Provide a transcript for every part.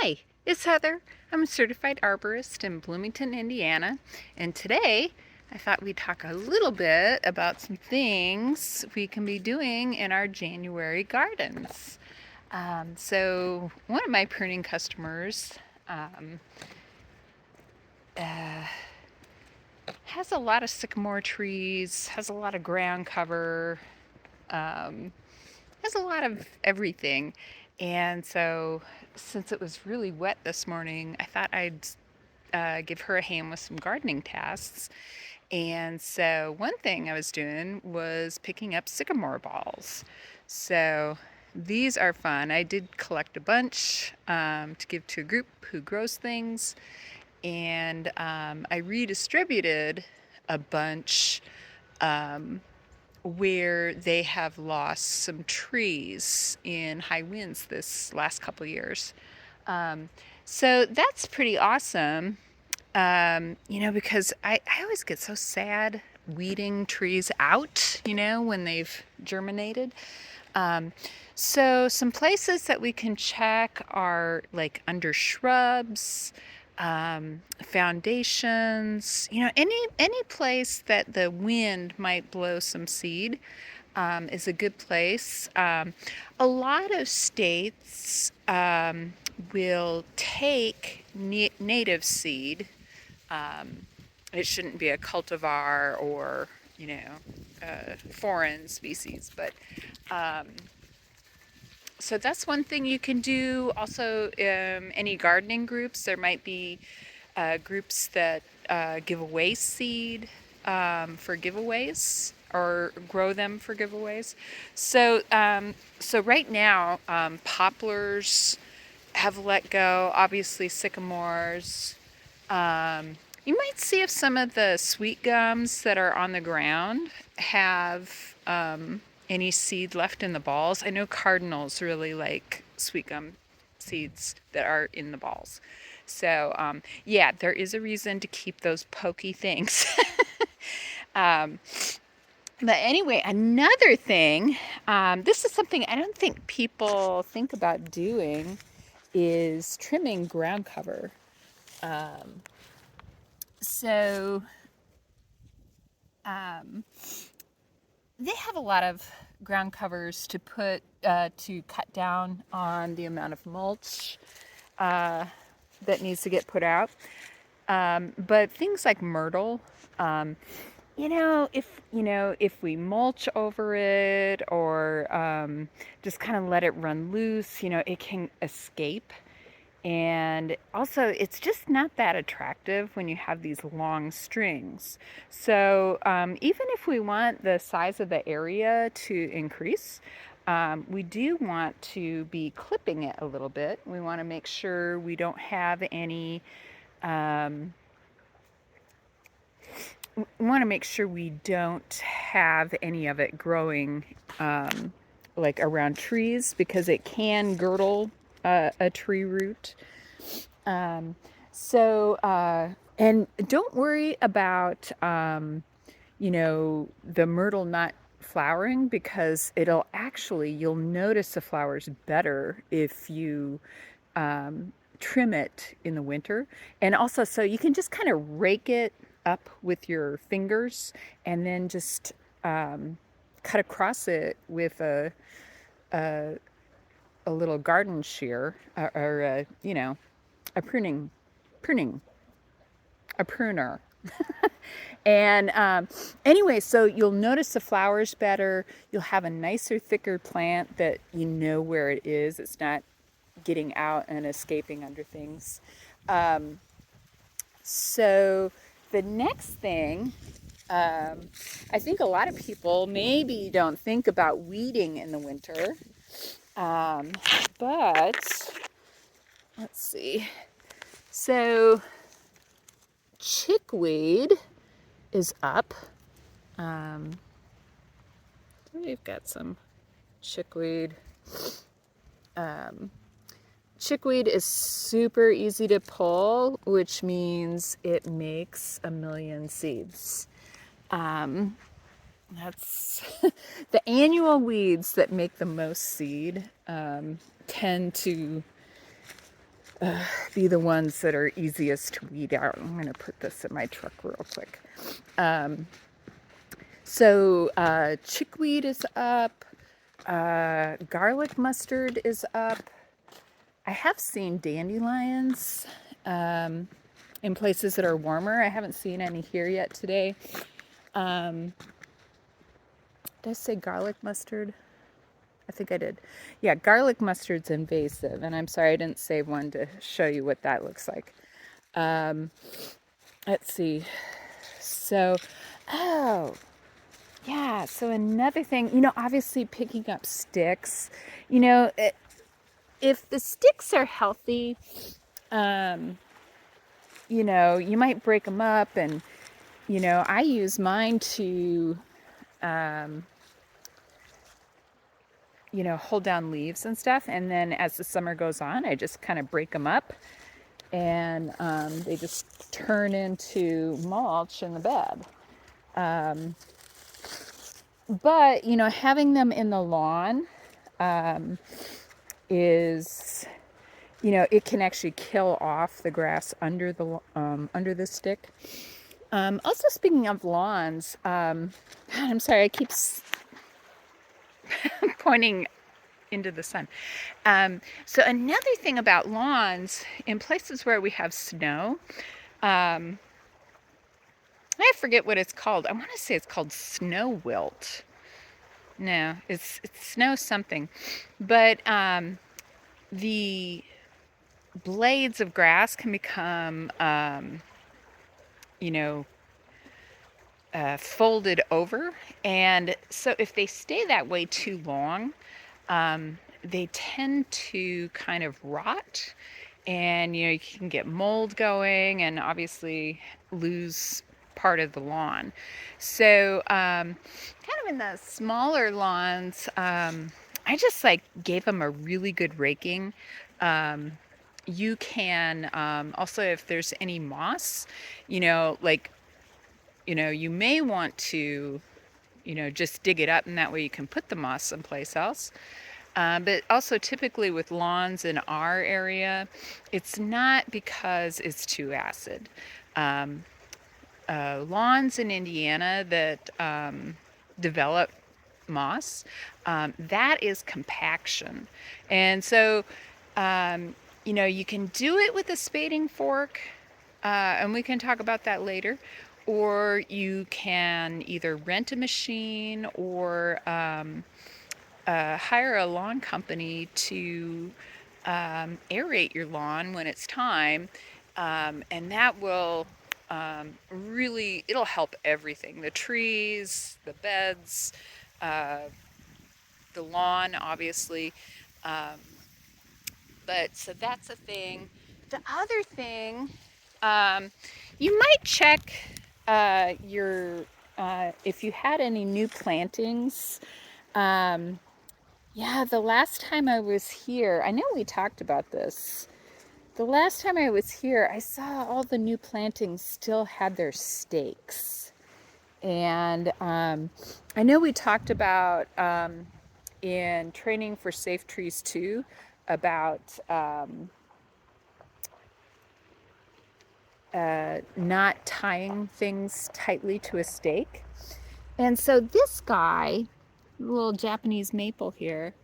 Hi, it's Heather. I'm a certified arborist in Bloomington, Indiana, and today I thought we'd talk a little bit about some things we can be doing in our January gardens. So, one of my pruning customers um, uh, has a lot of sycamore trees, has a lot of ground cover, um, has a lot of everything. And so, since it was really wet this morning, I thought I'd give her a hand with some gardening tasks. And so, one thing I was doing was picking up sycamore balls. So, these are fun. I did collect a bunch to give to a group who grows things, and I redistributed a bunch um, where they have lost some trees in high winds this last couple of years. Um, so that's pretty awesome, because I always get so sad weeding trees out, when they've germinated. Um, so some places that we can check are like under shrubs, foundations, any place that the wind might blow some seed. Is a good place. A lot of states will take native seed. It shouldn't be a cultivar or, foreign species, but um, so that's one thing you can do. Also, any gardening groups, there might be groups that give away seed for giveaways or grow them for giveaways. So right now, poplars have let go. Obviously, sycamores. You might see if some of the sweet gums that are on the ground have any seed left in the balls. I know cardinals really like sweet gum seeds that are in the balls. So, yeah, there is a reason to keep those pokey things. um, but anyway, another thing, this is something I don't think people think about doing, is trimming ground cover. Um, so, um, they have a lot of ground covers to cut down on the amount of mulch uh, that needs to get put out. But things like myrtle, um, if we mulch over it or just kind of let it run loose, it can escape. And also, it's just not that attractive when you have these long strings. So, even if we want the size of the area to increase, we do want to be clipping it a little bit. We want to make sure we don't have any. Um, we want to make sure we don't have any of it growing like around trees because it can girdle a tree root. Um, and don't worry about, the myrtle not flowering because you'll notice the flowers better if you trim it in the winter. And also, so you can just kind of rake it up with your fingers and then just cut across it with a, a little garden shear or a pruning, a pruner. And anyway, so you'll notice the flowers better. You'll have a nicer, thicker plant that you know where it is. It's not getting out and escaping under things. Um, so the next thing, I think a lot of people maybe don't think about weeding in the winter. But let's see. So chickweed is up. Um, we've got some chickweed. Um, Chickweed is super easy to pull, which means it makes a million seeds. That's the annual weeds that make the most seed tend to be the ones that are easiest to weed out. I'm going to put this in my truck real quick. So chickweed is up. Garlic mustard is up. I have seen dandelions in places that are warmer. I haven't seen any here yet today. Did I say garlic mustard? I think I did. Yeah, garlic mustard's invasive, and I'm sorry I didn't save one to show you what that looks like. Let's see. So, oh, yeah. So another thing, obviously picking up sticks. If the sticks are healthy, you might break them up, and I use mine to hold down leaves and stuff. And then as the summer goes on, I just kind of break them up, and they just turn into mulch in the bed. But, having them in the lawn is, it can actually kill off the grass under the stick. Also, speaking of lawns, God, I'm sorry, I keep pointing into the sun. So another thing about lawns, in places where we have snow, I forget what it's called. I want to say it's called snow wilt. No, it's snow something. But the blades of grass can become, folded over. And so if they stay that way too long, they tend to kind of rot, and you can get mold going and obviously lose part of the lawn. So kind of in the smaller lawns, I just gave them a really good raking. You can also, if there's any moss, you may want to just dig it up, and that way you can put the moss someplace else. But also, typically with lawns in our area, it's not because it's too acid. Lawns in Indiana that develop moss, that is compaction. And so, you can do it with a spading fork, and we can talk about that later. Or you can either rent a machine or hire a lawn company to aerate your lawn when it's time, and that will really, it'll help everything: the trees, the beds, the lawn, obviously. But so that's a thing. The other thing, you might check your if you had any new plantings. Yeah, the last time I was here, I know we talked about this. The last time I was here, I saw all the new plantings still had their stakes. And I know we talked about in Training for Safe Trees 2 about not tying things tightly to a stake. And so this guy, little Japanese maple here,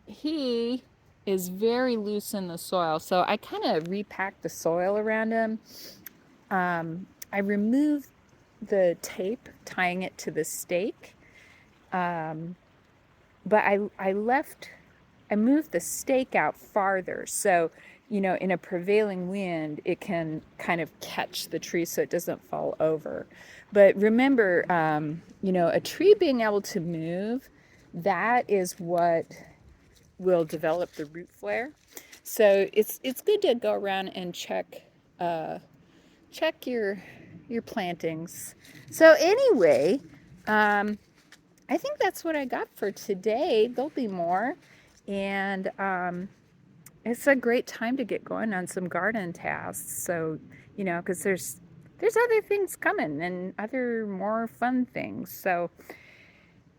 he is very loose in the soil. So I kind of repacked the soil around him. I removed the tape tying it to the stake. But I moved the stake out farther. So, in a prevailing wind, it can kind of catch the tree so it doesn't fall over. But remember, a tree being able to move, that is what will develop the root flare. So it's good to go around and check your plantings. So anyway, I think that's what I got for today. There'll be more, and it's a great time to get going on some garden tasks. So because there's other things coming and other more fun things. So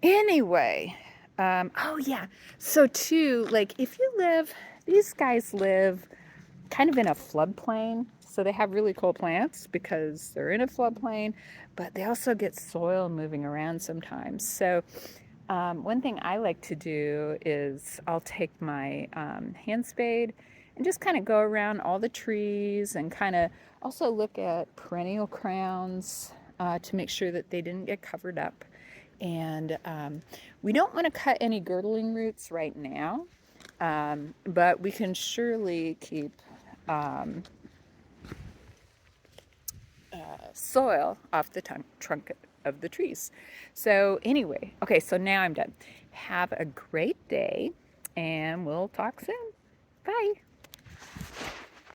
anyway, oh yeah. So too, if you live, these guys live kind of in a floodplain. So they have really cool plants because they're in a floodplain, but they also get soil moving around sometimes. So one thing I like to do is I'll take my hand spade and just kind of go around all the trees and kind of also look at perennial crowns to make sure that they didn't get covered up. And we don't want to cut any girdling roots right now, but we can surely keep um, soil off the trunk of the trees. So, anyway, okay, so now I'm done. Have a great day, and we'll talk soon. Bye.